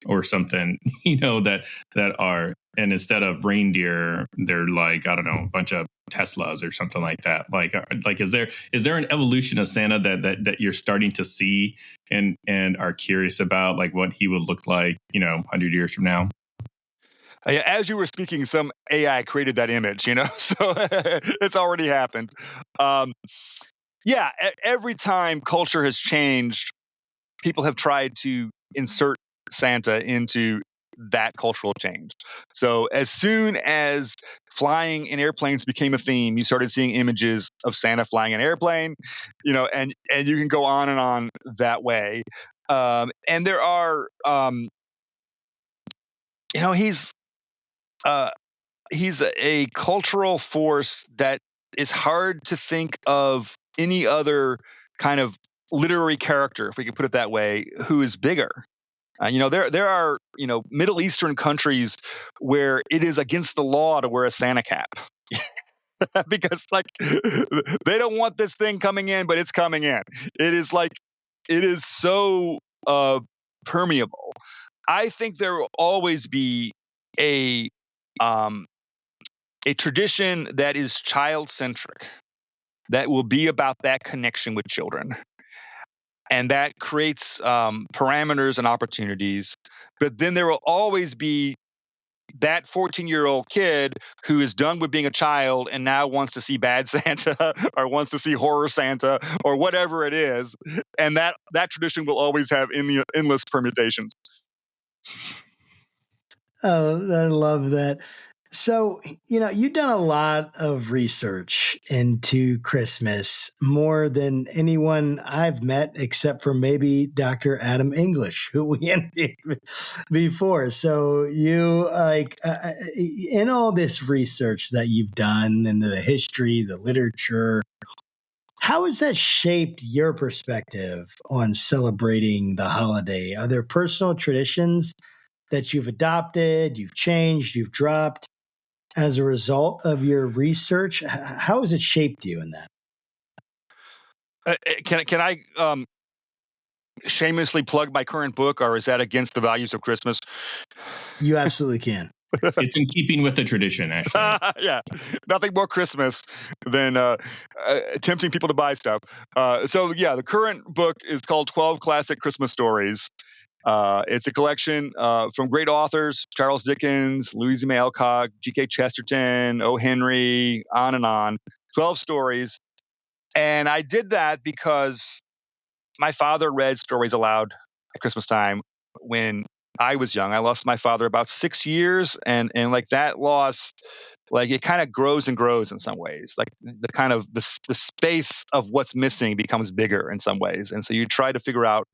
or something, that are, and instead of reindeer, they're like, I don't know, a bunch of Teslas or something like that. Like, is there an evolution of Santa that you're starting to see and are curious about, like what he would look like, 100 years from now? As you were speaking, some AI created that image, so it's already happened. Every time culture has changed, people have tried to insert Santa into that cultural change. So as soon as flying in airplanes became a theme, you started seeing images of Santa flying an airplane, and you can go on and on that way. And there are, he's a cultural force that is hard to think of any other kind of literary character, if we could put it that way, who is bigger. There are Middle Eastern countries where it is against the law to wear a Santa cap because they don't want this thing coming in, but it's coming in. It is so permeable. I think there will always be a tradition that is child-centric, that will be about that connection with children. And that creates parameters and opportunities. But then there will always be that 14-year-old kid who is done with being a child and now wants to see bad Santa or wants to see horror Santa or whatever it is. And that tradition will always have endless permutations. Oh, I love that. So, you've done a lot of research into Christmas, more than anyone I've met, except for maybe Dr. Adam English, who we interviewed before. So you in all this research that you've done into the history, the literature, how has that shaped your perspective on celebrating the holiday? Are there personal traditions that you've adopted, you've changed, you've dropped as a result of your research? How has it shaped you in that? Can I shamelessly plug my current book, or is that against the values of Christmas? You absolutely can. It's in keeping with the tradition, actually. Yeah, nothing more Christmas than tempting people to buy stuff. The current book is called 12 Classic Christmas Stories. It's a collection from great authors: Charles Dickens, Louisa May Alcott, G.K. Chesterton, O. Henry, on and on. 12 stories. And I did that because my father read stories aloud at Christmas time when I was young. I lost my father about 6 years, and like that loss, like it kind of grows and grows in some ways. Like the kind of the space of what's missing becomes bigger in some ways. And so you try to figure out,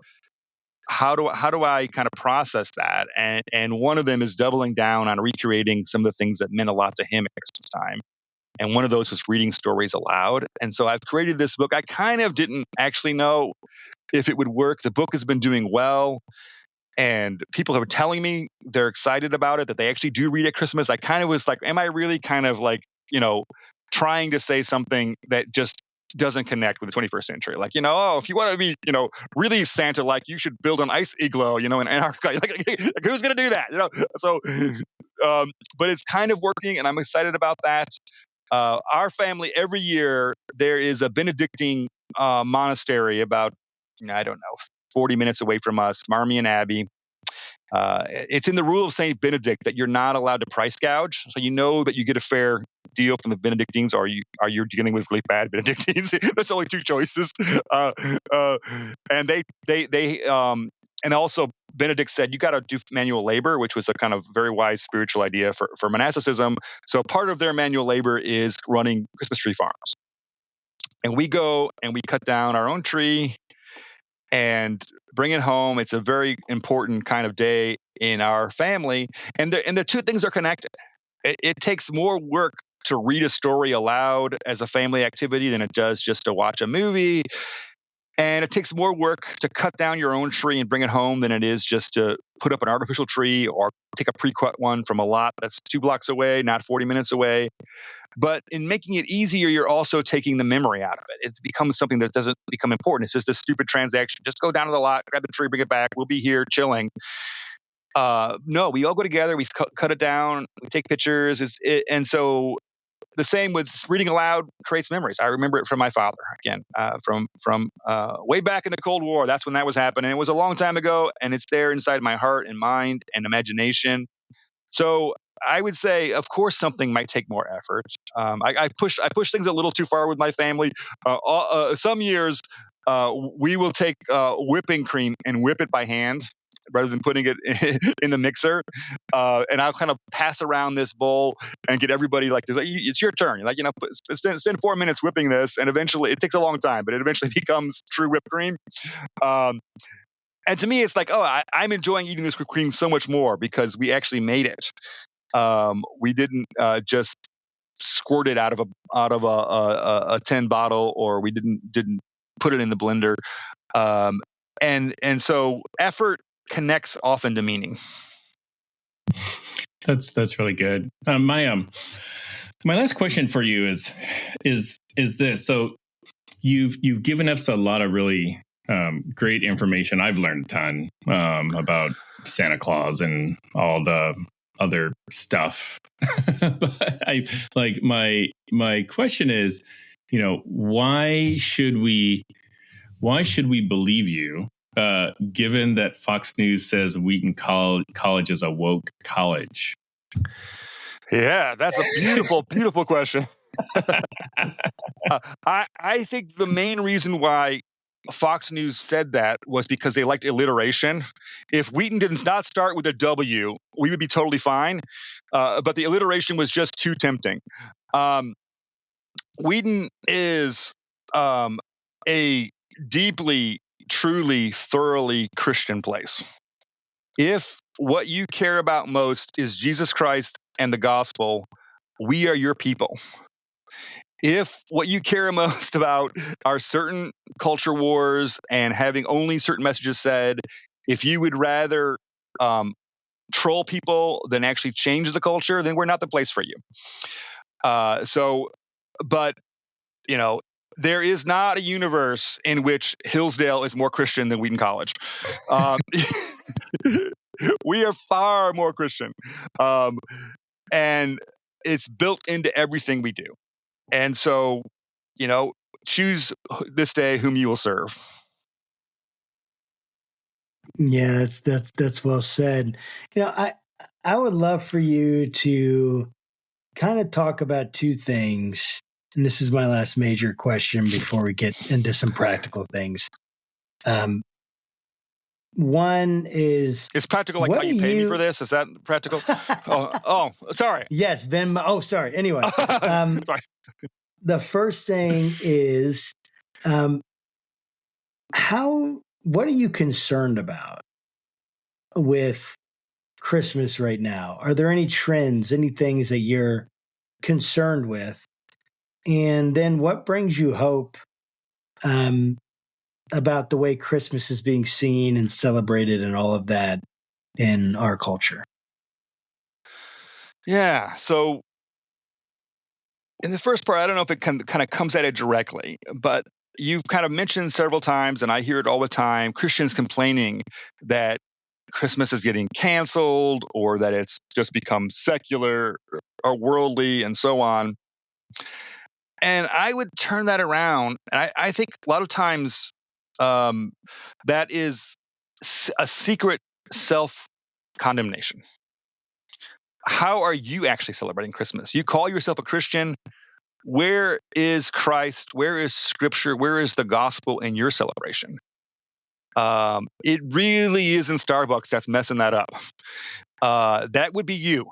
how do I kind of process that? And one of them is doubling down on recreating some of the things that meant a lot to him at Christmas time. And one of those was reading stories aloud. And so I've created this book. I kind of didn't actually know if it would work. The book has been doing well, and people are telling me they're excited about it, that they actually do read at Christmas. I kind of was like, am I really kind of like, trying to say something that just doesn't connect with the 21st century? Like, if you want to be, really Santa-like, you should build an ice igloo, in Antarctica. Like who's going to do that? So, but it's kind of working, and I'm excited about that. Our family, every year, there is a Benedictine monastery about, 40 minutes away from us, Marmion Abbey. It's in the rule of St. Benedict that you're not allowed to price gouge. So that you get a fair deal from the Benedictines, or you're dealing with really bad Benedictines. There's only two choices. And and also Benedict said you got to do manual labor, which was a kind of very wise spiritual idea for monasticism. So part of their manual labor is running Christmas tree farms. and we go and we cut down our own tree and bring it home. It's a very important kind of day in our family, and the two things are connected. It takes more work to read a story aloud as a family activity than it does just to watch a movie. And it takes more work to cut down your own tree and bring it home than it is just to put up an artificial tree or take a pre-cut one from a lot that's 2 blocks away, not 40 minutes away. But in making it easier, you're also taking the memory out of it. It becomes something that doesn't become important. It's just a stupid transaction. Just go down to the lot, grab the tree, bring it back. We'll be here chilling. No, we all go together. We cut it down. We take pictures. And so the same with reading aloud creates memories. I remember it from my father again, from way back in the Cold War. That's when that was happening. It was a long time ago, and it's there inside my heart and mind and imagination. So I would say, of course, something might take more effort. I push things a little too far with my family. Some years we will take whipping cream and whip it by hand rather than putting it in the mixer. And I'll kind of pass around this bowl and get everybody like, it's your turn. You're like, spend 4 minutes whipping this. And eventually, it takes a long time, but it eventually becomes true whipped cream. And to me, it's like, I'm enjoying eating this whipped cream so much more because we actually made it. We didn't just squirt it out of a 10 bottle, or we didn't put it in the blender. And so effort connects often to meaning. That's really good. My last question for you is this. So you've given us a lot of really great information. I've learned a ton about Santa Claus and all the other stuff. But my question is, why should we believe you? Given that Fox News says Wheaton College is a woke college? Yeah, that's a beautiful, beautiful question. I think the main reason why Fox News said that was because they liked alliteration. If Wheaton did not start with a W, we would be totally fine. But the alliteration was just too tempting. Wheaton is a deeply, truly, thoroughly Christian place. If what you care about most is Jesus Christ and the gospel, we are your people. If what you care most about are certain culture wars and having only certain messages said, if you would rather troll people than actually change the culture, then we're not the place for you. But there is not a universe in which Hillsdale is more Christian than Wheaton College. We are far more Christian. And it's built into everything we do. And so, choose this day whom you will serve. Yeah, that's well said. I would love for you to kind of talk about two things. And this is my last major question before we get into some practical things. One is... It's practical like how you pay me for this? Is that practical? Sorry. Yes, Ben. Oh, sorry. Anyway. Sorry. The first thing is, what are you concerned about with Christmas right now? Are there any trends, any things that you're concerned with? And then what brings you hope about the way Christmas is being seen and celebrated and all of that in our culture? Yeah. So in the first part, I don't know if it kind of comes at it directly, but you've kind of mentioned several times, and I hear it all the time, Christians complaining that Christmas is getting canceled or that it's just become secular or worldly and so on. And I would turn that around. And I think a lot of times that is a secret self-condemnation. How are you actually celebrating Christmas? You call yourself a Christian. Where is Christ? Where is Scripture? Where is the gospel in your celebration? It really isn't Starbucks that's messing that up. That would be you.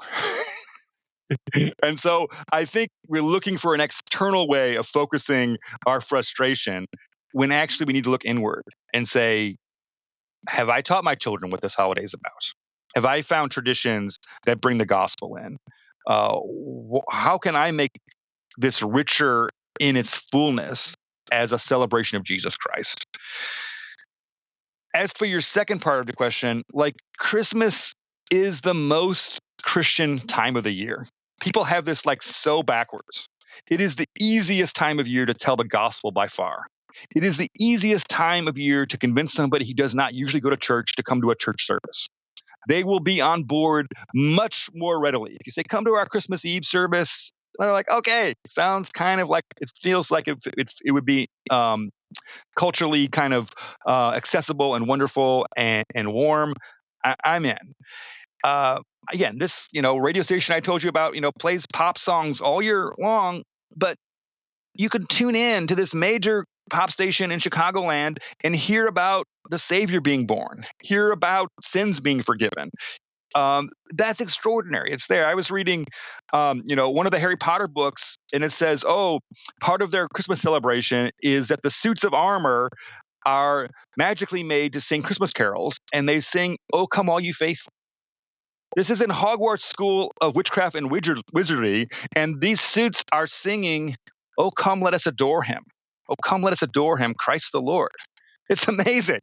And so I think we're looking for an external way of focusing our frustration when actually we need to look inward and say, have I taught my children what this holiday is about? Have I found traditions that bring the gospel in? How can I make this richer in its fullness as a celebration of Jesus Christ? As for your second part of the question, like, Christmas is the most Christian time of the year. People have this like so backwards. It is the easiest time of year to tell the gospel by far. It is the easiest time of year to convince somebody who does not usually go to church to come to a church service. They will be on board much more readily. If you say, come to our Christmas Eve service, they're like, okay, sounds kind of like, it feels like it would be culturally kind of accessible and wonderful and warm. I'm in. Again, this, radio station I told you about, plays pop songs all year long, but you could tune in to this major pop station in Chicagoland and hear about the Savior being born, hear about sins being forgiven. That's extraordinary. It's there. I was reading, one of the Harry Potter books, and it says, part of their Christmas celebration is that the suits of armor are magically made to sing Christmas carols, and they sing, "Oh, come all you faithful." This is in Hogwarts School of Witchcraft and Wizardry, and these suits are singing, "Oh, come, let us adore him. Oh, come, let us adore him, Christ the Lord." It's amazing.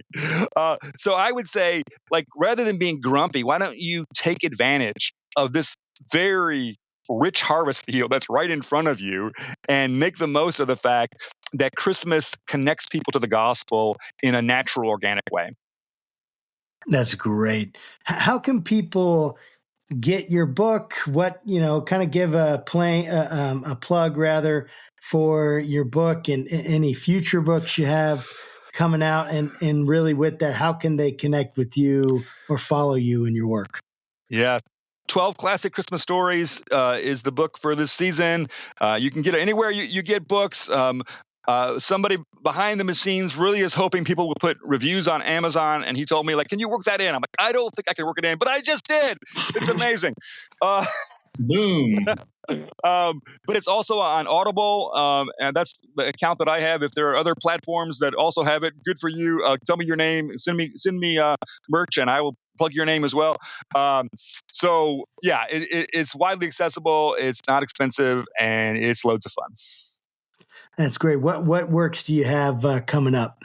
So I would say, like, rather than being grumpy, why don't you take advantage of this very rich harvest field that's right in front of you and make the most of the fact that Christmas connects people to the gospel in a natural, organic way. That's great. How can people get your book? What, kind of give a plug rather for your book and any future books you have coming out, and really with that, how can they connect with you or follow you in your work? Yeah. 12 Classic Christmas Stories is the book for this season. You can get it anywhere you get books. Somebody behind the scenes really is hoping people will put reviews on Amazon, and he told me, like, can you work that in? I'm like, I don't think I can work it in, but I just did. It's amazing. Boom. But it's also on Audible, and that's the account that I have. If there are other platforms that also have it, good for you. Tell me your name, send me merch, and I will plug your name as well. So yeah, it's widely accessible. It's not expensive, and it's loads of fun. That's great. What works do you have coming up?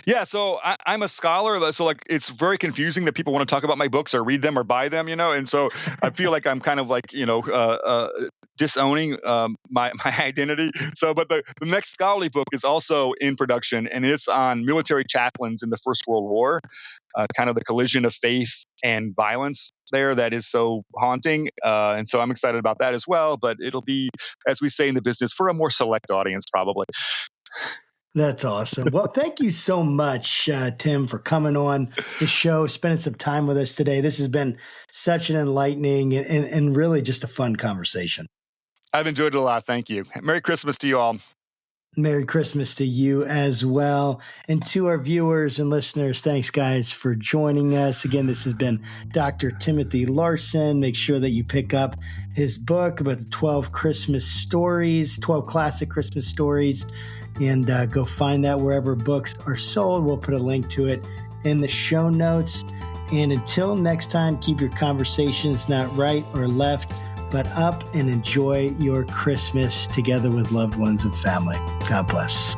Yeah, so I'm a scholar, so like it's very confusing that people want to talk about my books or read them or buy them, and so I feel like I'm kind of like disowning my identity. So, but the next scholarly book is also in production, and it's on military chaplains in the First World War, kind of the collision of faith and violence there that is so haunting, and so I'm excited about that as well. But it'll be, as we say in the business, for a more select audience, probably. That's awesome. Well, thank you so much, Tim, for coming on the show, spending some time with us today. This has been such an enlightening and really just a fun conversation. I've enjoyed it a lot. Thank you. Merry Christmas to you all. Merry Christmas to you as well. And to our viewers and listeners, thanks, guys, for joining us. Again, this has been Dr. Timothy Larsen. Make sure that you pick up his book about the 12 Christmas stories, 12 classic Christmas stories, and go find that wherever books are sold. We'll put a link to it in the show notes. And until next time, keep your conversations not right or left, but up, and enjoy your Christmas together with loved ones and family. God bless.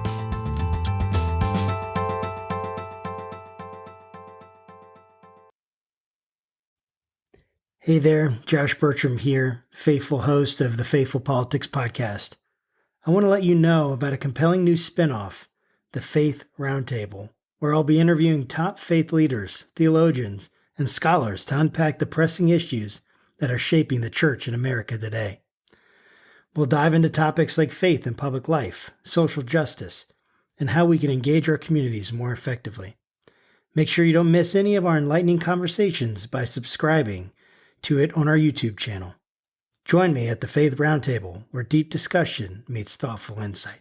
Hey there, Josh Burtram here, faithful host of the Faithful Politics Podcast. I want to let you know about a compelling new spinoff, the Faith Roundtable, where I'll be interviewing top faith leaders, theologians, and scholars to unpack the pressing issues that are shaping the church in America today. We'll dive into topics like faith in public life, social justice, and how we can engage our communities more effectively. Make sure you don't miss any of our enlightening conversations by subscribing to it on our YouTube channel. Join me at the Faith Roundtable, where deep discussion meets thoughtful insight.